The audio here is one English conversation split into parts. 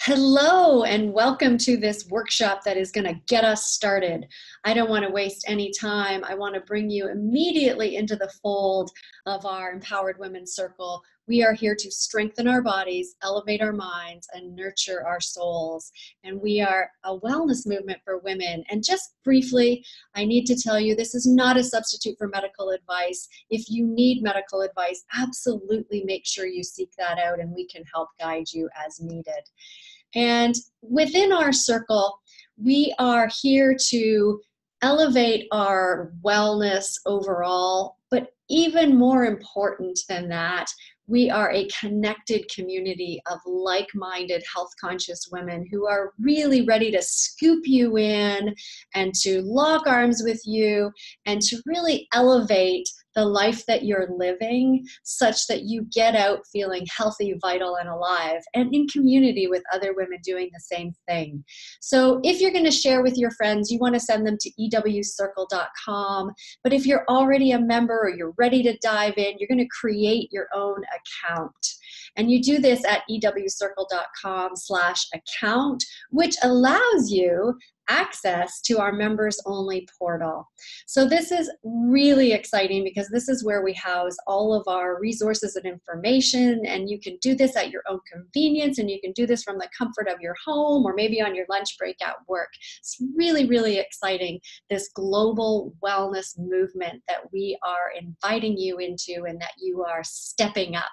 Hello and welcome to this workshop that is going to get us started. I don't want to waste any time. I want to bring you immediately into the fold of our Empowered Women Circle. We are here to strengthen our bodies, elevate our minds, and nurture our souls. And we are a wellness movement for women. And just briefly, I need to tell you, this is not a substitute for medical advice. If you need medical advice, absolutely make sure you seek that out and we can help guide you as needed. And within our circle, we are here to elevate our wellness overall, but even more important than that, we are a connected community of like-minded, health-conscious women who are really ready to scoop you in and to lock arms with you and to really elevate the life that you're living such that you get out feeling healthy, vital, and alive, and in community with other women doing the same thing. So if you're going to share with your friends, you want to send them to ewcircle.com. But if you're already a member or you're ready to dive in, you're going to create your own account. And you do this at ewcircle.com/account, which allows you access to our members only portal. So this is really exciting because this is where we house all of our resources and information, and you can do this at your own convenience, and you can do this from the comfort of your home or maybe on your lunch break at work. It's really, really exciting, this global wellness movement that we are inviting you into and that you are stepping up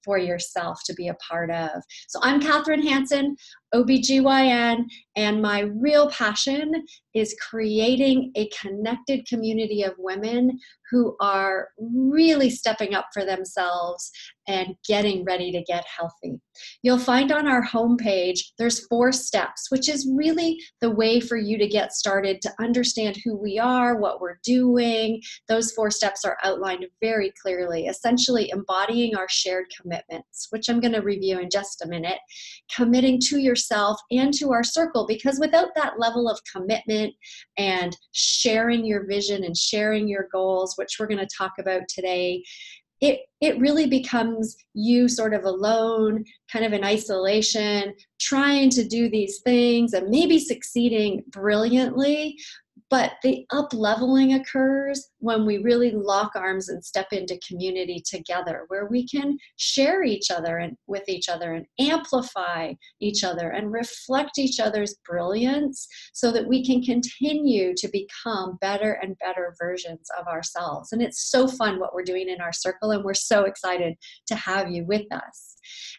for yourself to be a part of. So I'm Katherine Hansen, OBGYN, and my real passion is creating a connected community of women who are really stepping up for themselves and getting ready to get healthy. You'll find on our homepage, there's 4 steps, which is really the way for you to get started to understand who we are, what we're doing. Those 4 steps are outlined very clearly, essentially embodying our shared commitments, which I'm going to review in just a minute, committing to yourself and to our circle, because without that level of commitment and sharing your vision and sharing your goals, which we're going to talk about today, it really becomes you sort of alone, kind of in isolation, trying to do these things and maybe succeeding brilliantly. But the up-leveling occurs when we really lock arms and step into community together, where we can share each other and with each other and amplify each other and reflect each other's brilliance so that we can continue to become better and better versions of ourselves. And it's so fun what we're doing in our circle, and we're so excited to have you with us.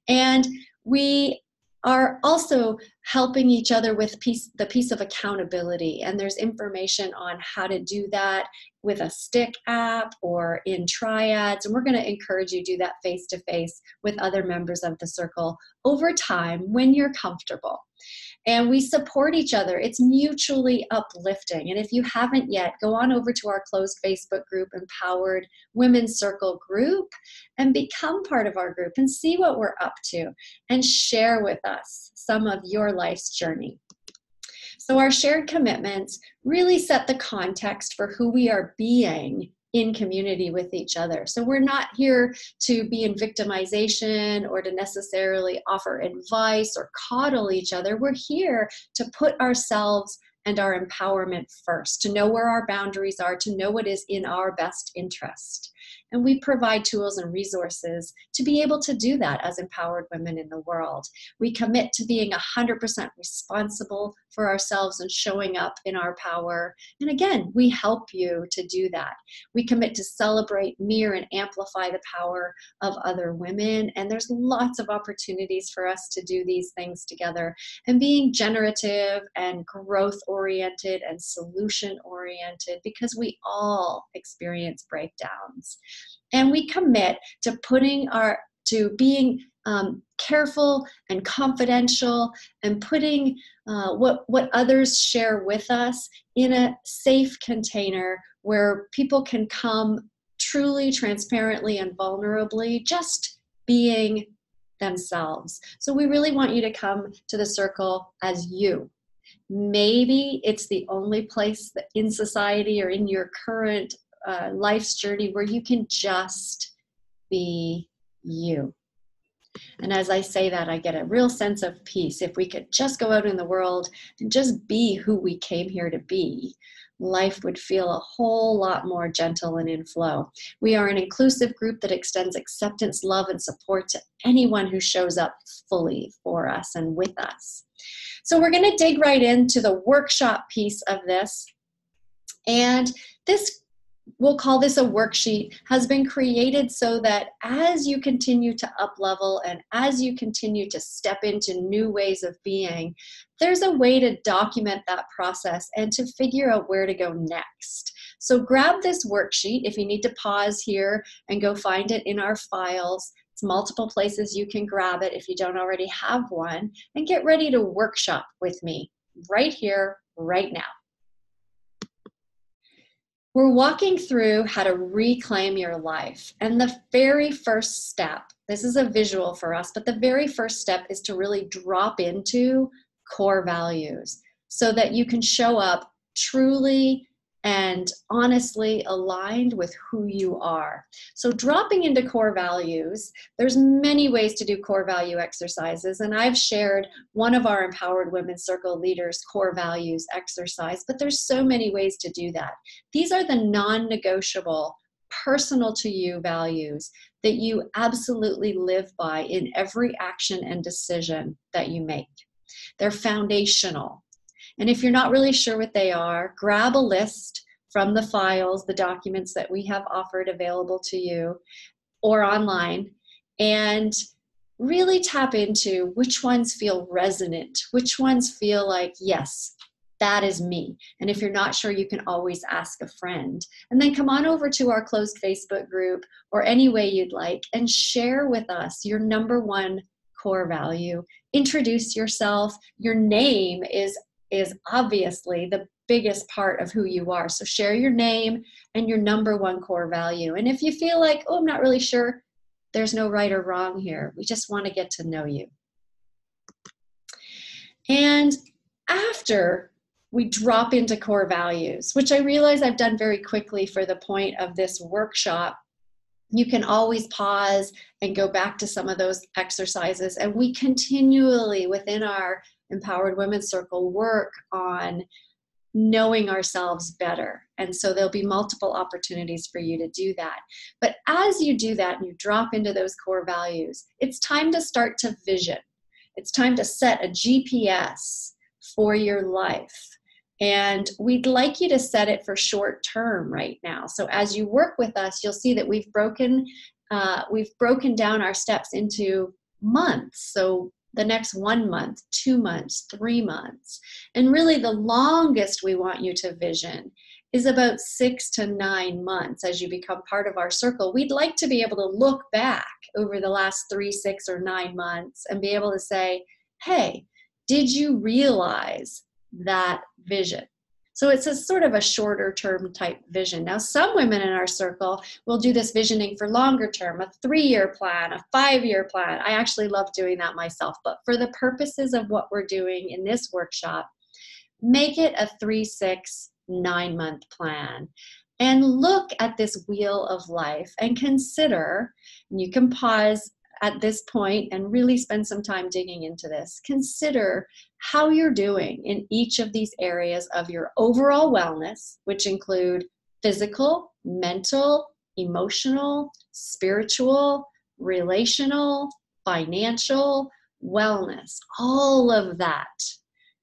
And we are also helping each other with the piece of accountability. And there's information on how to do that with a stick app or in triads. And we're going to encourage you to do that face-to-face with other members of the circle over time when you're comfortable. And we support each other. It's mutually uplifting. And if you haven't yet, go on over to our closed Facebook group, Empowered Women's Circle group, and become part of our group and see what we're up to and share with us some of your life's journey. So our shared commitments really set the context for who we are being in community with each other. So we're not here to be in victimization or to necessarily offer advice or coddle each other. We're here to put ourselves and our empowerment first, to know where our boundaries are, to know what is in our best interest. And we provide tools and resources to be able to do that as empowered women in the world. We commit to being 100% responsible for ourselves and showing up in our power. And again, we help you to do that. We commit to celebrate, mirror, and amplify the power of other women. And there's lots of opportunities for us to do these things together. And being generative and growth-oriented and solution-oriented, because we all experience breakdowns. And we commit to being careful and confidential and putting what others share with us in a safe container where people can come truly, transparently, and vulnerably, just being themselves. So we really want you to come to the circle as you. Maybe it's the only place that in society or in your current life's journey where you can just be you. And as I say that, I get a real sense of peace. If we could just go out in the world and just be who we came here to be, life would feel a whole lot more gentle and in flow. We are an inclusive group that extends acceptance, love, and support to anyone who shows up fully for us and with us. So we're going to dig right into the workshop piece of this. And this, we'll call this a worksheet, has been created so that as you continue to up-level and as you continue to step into new ways of being, there's a way to document that process and to figure out where to go next. So grab this worksheet if you need to pause here and go find it in our files. It's multiple places you can grab it if you don't already have one, and get ready to workshop with me right here, right now. We're walking through how to reclaim your life. And the very first step, this is a visual for us, but the very first step is to really drop into core values so that you can show up truly and honestly aligned with who you are. So dropping into core values, there's many ways to do core value exercises, and I've shared one of our Empowered Women Circle leaders' core values exercise, but there's so many ways to do that. These are the non-negotiable, personal to you values that you absolutely live by in every action and decision that you make. They're foundational. And if you're not really sure what they are, grab a list from the files, the documents that we have offered available to you or online, and really tap into which ones feel resonant, which ones feel like, yes, that is me. And if you're not sure, you can always ask a friend. And then come on over to our closed Facebook group or any way you'd like and share with us your number one core value. Introduce yourself. Your name is obviously the biggest part of who you are. So share your name and your number one core value. And if you feel like, oh, I'm not really sure, there's no right or wrong here. We just want to get to know you. And after we drop into core values, which I realize I've done very quickly for the point of this workshop, you can always pause and go back to some of those exercises. And we continually within our Empowered Women Circle work on knowing ourselves better. And so there'll be multiple opportunities for you to do that. But as you do that and you drop into those core values, it's time to start to vision. It's time to set a GPS for your life. And we'd like you to set it for short term right now. So as you work with us, you'll see that we've broken down our steps into months. So the next 1 month, 2 months, 3 months. And really the longest we want you to vision is about 6 to 9 months as you become part of our circle. We'd like to be able to look back over the last 3, 6, or 9 months and be able to say, hey, did you realize that vision? So it's a sort of a shorter term type vision. Now, some women in our circle will do this visioning for longer term, a 3-year plan, a 5-year plan. I actually love doing that myself. But for the purposes of what we're doing in this workshop, make it a 3, 6, 9-month plan. And look at this wheel of life and consider, and you can pause at this point and really spend some time digging into this. Consider how you're doing in each of these areas of your overall wellness, which include physical, mental, emotional, spiritual, relational, financial, wellness. All of that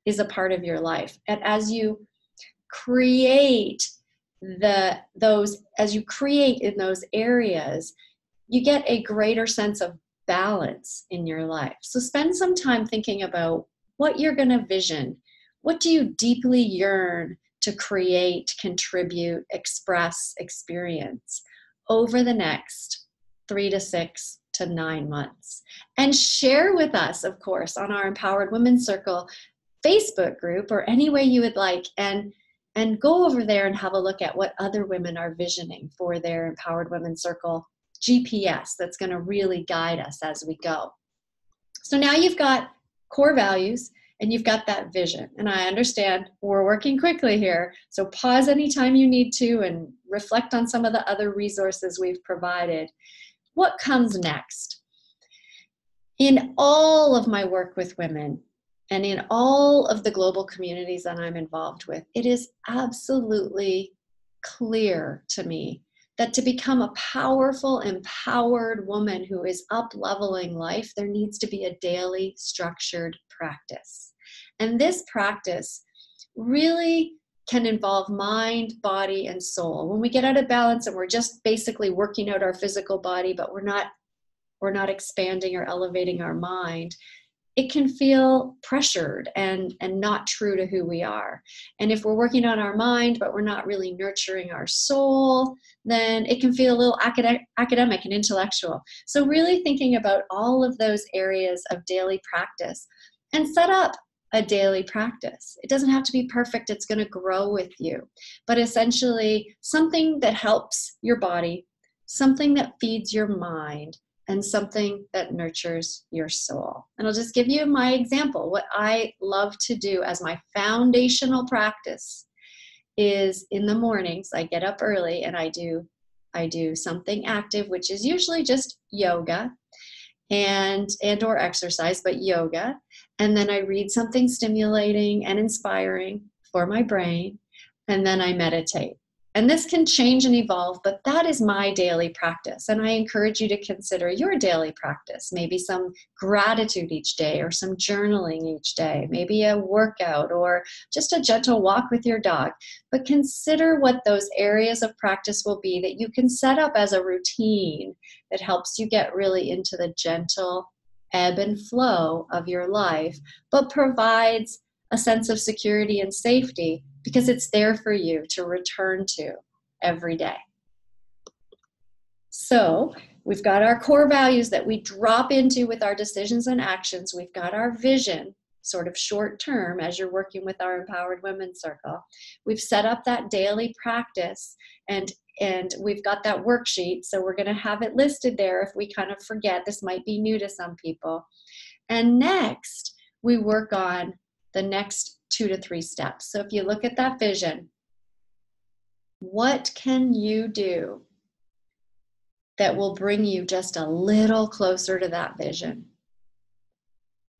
is a part of your life. And as you create in those areas, you get a greater sense of balance in your life. So spend some time thinking about what you're going to vision. What do you deeply yearn to create, contribute, express, experience over the next 3 to 6 to 9 months? And share with us, of course, on our Empowered Women Circle Facebook group or any way you would like, and go over there and have a look at what other women are visioning for their Empowered Women Circle GPS that's going to really guide us as we go. So now you've got core values and you've got that vision. And I understand we're working quickly here. So pause anytime you need to and reflect on some of the other resources we've provided. What comes next? In all of my work with women and in all of the global communities that I'm involved with, it is absolutely clear to me that to become a powerful, empowered woman who is up-leveling life, there needs to be a daily structured practice. And this practice really can involve mind, body, and soul. When we get out of balance and we're just basically working out our physical body, but we're not expanding or elevating our mind, it can feel pressured and not true to who we are. And if we're working on our mind, but we're not really nurturing our soul, then it can feel a little academic and intellectual. So really thinking about all of those areas of daily practice and set up a daily practice. It doesn't have to be perfect. It's going to grow with you. But essentially something that helps your body, something that feeds your mind, and something that nurtures your soul. And I'll just give you my example. What I love to do as my foundational practice is in the mornings, I get up early and I do something active, which is usually just yoga and or exercise, but yoga. And then I read something stimulating and inspiring for my brain, and then I meditate. And this can change and evolve, but that is my daily practice. And I encourage you to consider your daily practice, maybe some gratitude each day or some journaling each day, maybe a workout or just a gentle walk with your dog. But consider what those areas of practice will be that you can set up as a routine that helps you get really into the gentle ebb and flow of your life, but provides a sense of security and safety because it's there for you to return to every day. So we've got our core values that we drop into with our decisions and actions. We've got our vision, sort of short term as you're working with our Empowered Women Circle. We've set up that daily practice and we've got that worksheet. So we're going to have it listed there if we kind of forget. This might be new to some people. And next, we work on the next 2 to 3 steps. So if you look at that vision, what can you do that will bring you just a little closer to that vision?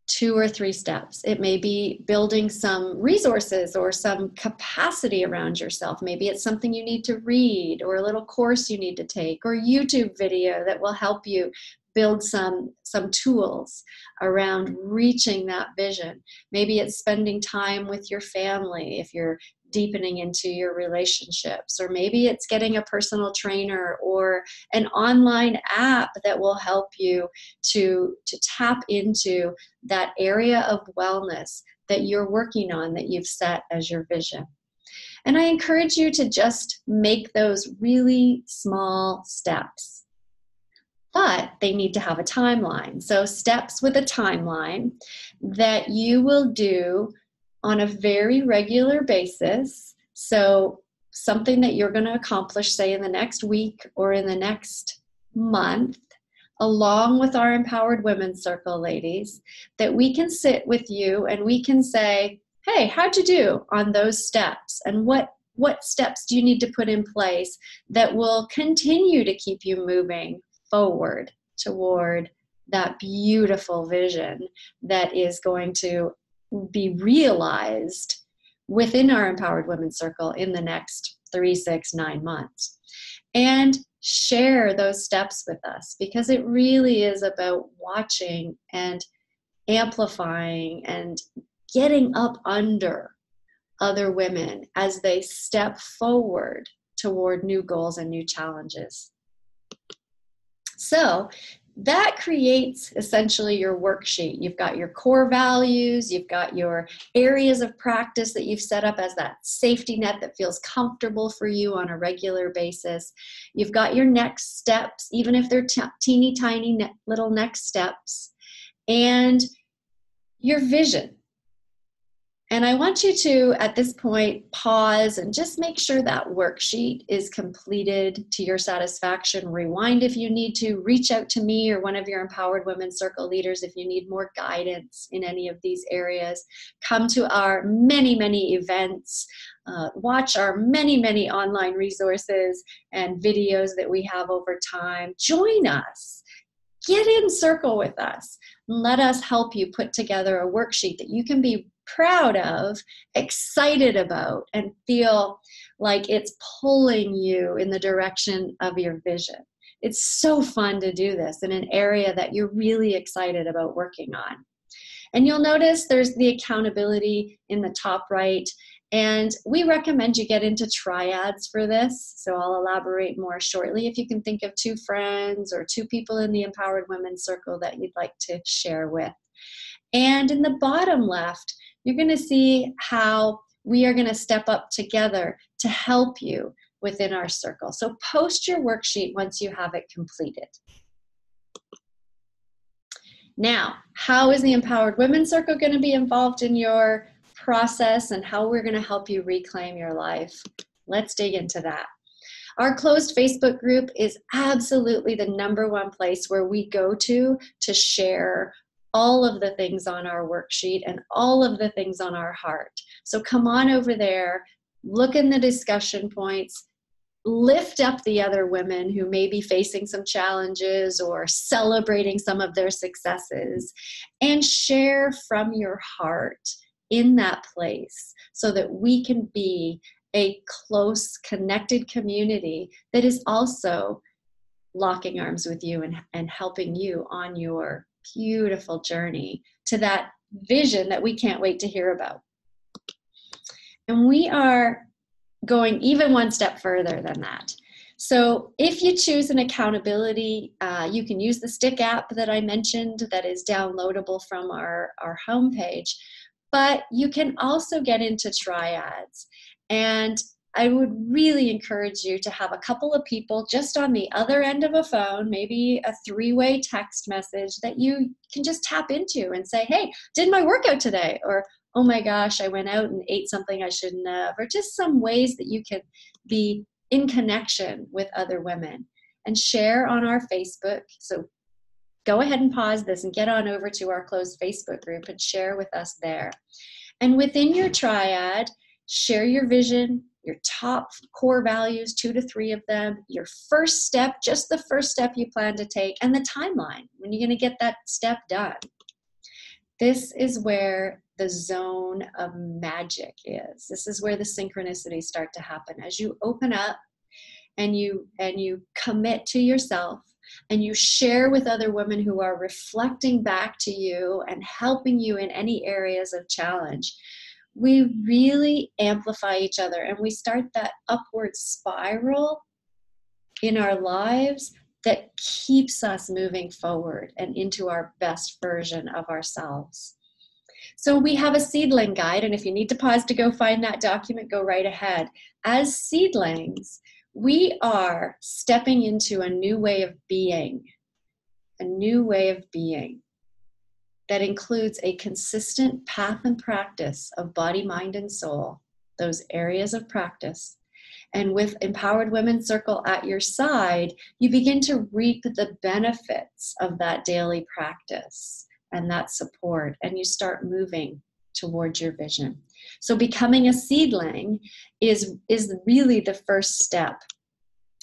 2 or 3 steps. It may be building some resources or some capacity around yourself. Maybe it's something you need to read or a little course you need to take or YouTube video that will help you build some tools around reaching that vision. Maybe it's spending time with your family if you're deepening into your relationships, or maybe it's getting a personal trainer or an online app that will help you to tap into that area of wellness that you're working on, that you've set as your vision. And I encourage you to just make those really small steps. But they need to have a timeline. So steps with a timeline that you will do on a very regular basis. So something that you're going to accomplish, say, in the next week or in the next month, along with our Empowered Women Circle ladies, that we can sit with you and we can say, hey, how'd you do on those steps? And what steps do you need to put in place that will continue to keep you moving forward toward that beautiful vision that is going to be realized within our Empowered Women Circle in the next 3, 6, 9 months. And share those steps with us, because it really is about watching and amplifying and getting up under other women as they step forward toward new goals and new challenges. So that creates essentially your worksheet. You've got your core values, you've got your areas of practice that you've set up as that safety net that feels comfortable for you on a regular basis. You've got your next steps, even if they're teeny tiny little next steps, and your vision. And I want you to, at this point, pause and just make sure that worksheet is completed to your satisfaction. Rewind if you need to. Reach out to me or one of your Empowered Women Circle leaders if you need more guidance in any of these areas. Come to our many, many events. Watch our many, many online resources and videos that we have over time. Join us. get in circle with us. Let us help you put together a worksheet that you can be proud of, excited about, and feel like it's pulling you in the direction of your vision. It's so fun to do this in an area that you're really excited about working on. And you'll notice there's the accountability in the top right. And we recommend you get into triads for this. So I'll elaborate more shortly. If you can think of 2 friends or 2 people in the Empowered Women Circle that you'd like to share with. And in the bottom left, you're going to see how we are going to step up together to help you within our circle. So post your worksheet once you have it completed. Now, how is the Empowered Women Circle going to be involved in your process and how we're going to help you reclaim your life? Let's dig into that. Our closed Facebook group is absolutely the #1 place where we go to share all of the things on our worksheet and all of the things on our heart. So come on over there, look in the discussion points, lift up the other women who may be facing some challenges or celebrating some of their successes, and share from your heart in that place so that we can be a close, connected community that is also locking arms with you and helping you on your beautiful journey to that vision that we can't wait to hear about. And we are going even one step further than that. So if you choose an accountability, you can use the Stick app that I mentioned that is downloadable from our homepage, but you can also get into triads. And I would really encourage you to have a couple of people just on the other end of a phone, maybe a 3-way text message that you can just tap into and say, hey, did my workout today? Or, oh my gosh, I went out and ate something I shouldn't have, or just some ways that you can be in connection with other women and share on our Facebook. So go ahead and pause this and get on over to our closed Facebook group and share with us there. And within your triad, share your vision, your top core values, 2 to 3 of them, your first step, just the first step you plan to take, and the timeline, when you're going to get that step done. This is where the zone of magic is. This is where the synchronicities start to happen. As you open up and you commit to yourself and you share with other women who are reflecting back to you and helping you in any areas of challenge, we really amplify each other and we start that upward spiral in our lives that keeps us moving forward and into our best version of ourselves. So we have a Seedling guide, and if you need to pause to go find that document, go right ahead. As seedlings, we are stepping into a new way of being, that includes a consistent path and practice of body, mind, and soul, those areas of practice. And with Empowered Women Circle at your side, you begin to reap the benefits of that daily practice and that support, and you start moving towards your vision. So becoming a seedling is really the first step.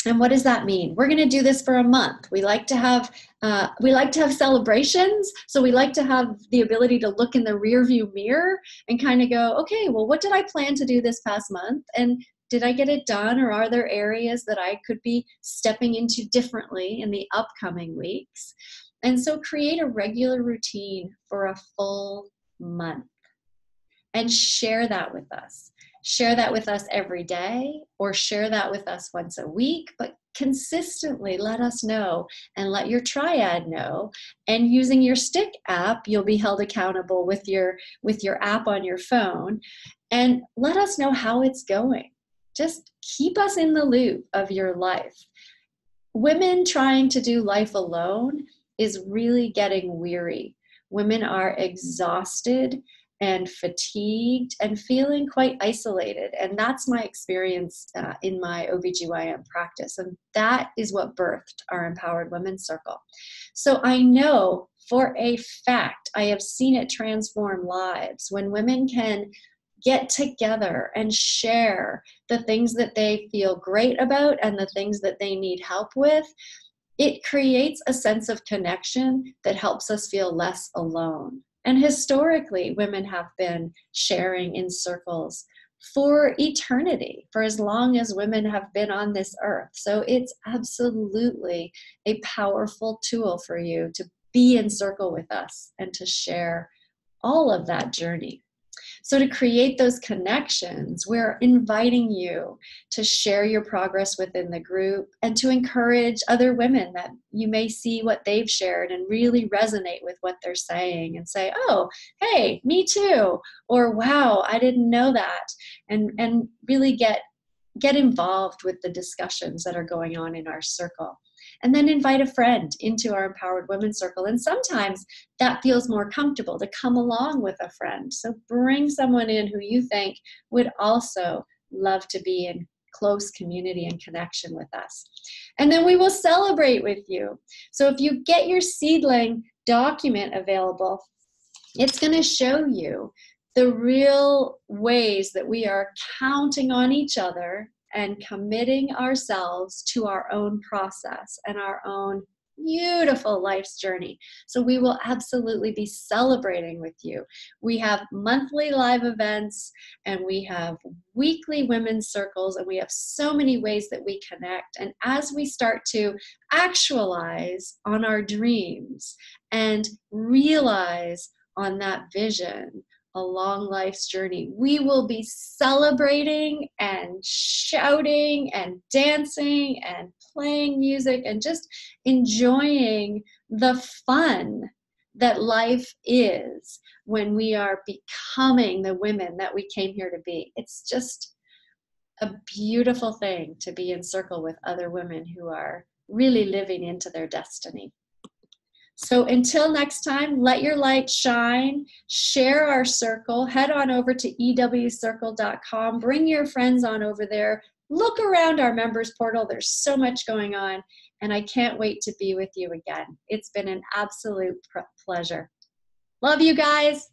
And what does that mean? We're going to do this for a month. We like to have celebrations. So we like to have the ability to look in the rearview mirror and kind of go, okay, well, what did I plan to do this past month? And did I get it done? Or are there areas that I could be stepping into differently in the upcoming weeks? And so create a regular routine for a full month and share that with us. Share that with us every day or share that with us once a week, but consistently let us know and let your triad know. And using your Stick app, you'll be held accountable with your app on your phone, and let us know how it's going. Just keep us in the loop of your life. Women trying to do life alone is really getting weary. Women are exhausted and fatigued and feeling quite isolated. And that's my experience in my OBGYN practice. And that is what birthed our Empowered Women Circle. So I know for a fact, I have seen it transform lives when women can get together and share the things that they feel great about and the things that they need help with. It creates a sense of connection that helps us feel less alone. And historically, women have been sharing in circles for eternity, for as long as women have been on this earth. So it's absolutely a powerful tool for you to be in circle with us and to share all of that journey. So to create those connections, we're inviting you to share your progress within the group and to encourage other women that you may see what they've shared and really resonate with what they're saying and say, oh, hey, me too. Or, wow, I didn't know that. And really get involved with the discussions that are going on in our circle. And then invite a friend into our Empowered Women Circle. And sometimes that feels more comfortable to come along with a friend. So bring someone in who you think would also love to be in close community and connection with us. And then we will celebrate with you. So if you get your Seedling document available, it's going to show you the real ways that we are counting on each other and committing ourselves to our own process and our own beautiful life's journey. So we will absolutely be celebrating with you. We have monthly live events and we have weekly women's circles, and we have so many ways that we connect. And as we start to actualize on our dreams and realize on that vision along life's journey, we will be celebrating and shouting and dancing and playing music and just enjoying the fun that life is when we are becoming the women that we came here to be. It's just a beautiful thing to be in circle with other women who are really living into their destiny. So until next time, let your light shine, share our circle, head on over to ewcircle.com, bring your friends on over there, look around our members portal. There's so much going on, and I can't wait to be with you again. It's been an absolute pleasure. Love you guys.